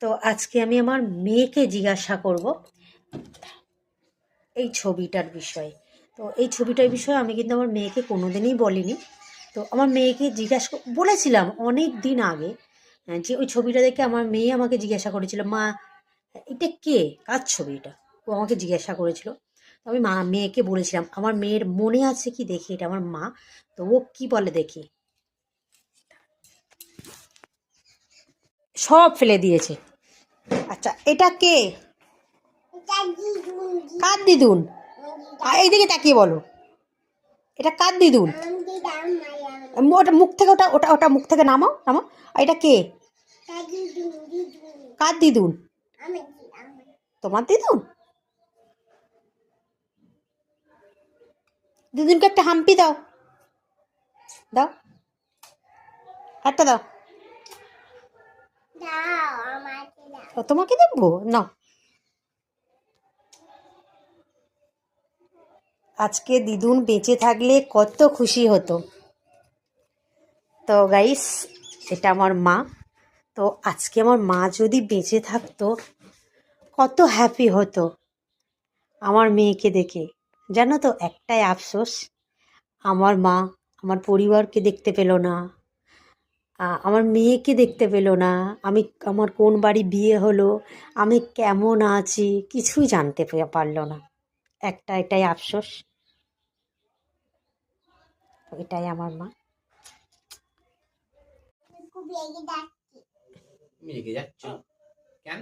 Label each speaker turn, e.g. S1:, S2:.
S1: তো আজকে আমি আমার মেয়েকে জিজ্ঞাসা করব এই ছবিটার বিষয়ে। তো এই ছবিটার বিষয়ে আমি কিন্তু আমার মেয়েকে কোনোদিনই বলিনি। তো আমার মেয়েকে বলেছিলাম অনেক দিন আগে, যে ওই ছবিটা দেখে আমার মেয়ে আমাকে জিজ্ঞাসা করেছিল, মা এটা কে, কার ছবি এটা? ও আমাকে জিজ্ঞাসা করেছিল। তো আমি মেয়েকে বলেছিলাম, আমার মেয়ের মনে আছে কি দেখি এটা আমার মা। তো ও কি বলে দেখি, সব ফেলে দিয়েছে। আচ্ছা, এটা কে? কার দিদুন? এইদিকে তাকিয়ে বলো, এটা কার দিদুন? ওটা মুখ থেকে, ওটা ওটা ওটা মুখ থেকে নামাও নামাও। আর এটা কে? কার দিদুন? তোমার দিদুন? দিদুনকে একটা হাম্পি দাও, দাও একটা দাও। তোমাকে দেখবো না। আজকে দিদুন বেঁচে থাকলে কত খুশি হতো। তো গাইস, এটা আমার মা। তো আজকে আমার মা যদি বেঁচে থাকতো কত হ্যাপি হতো আমার মেয়েকে দেখে। জানো তো, একটাই আফসোস, আমার মা আমার পরিবারকে দেখতে পেল না, আমার মেয়েকে দেখতে পেল না, আমি আমার কোন বাড়ি বিয়ে হলো, আমি কেমন আছি, কিছুই জানতে পারলো না। এটাই আফসোস। এটাই আমার মা।
S2: রেগে যাচ্ছ কেন?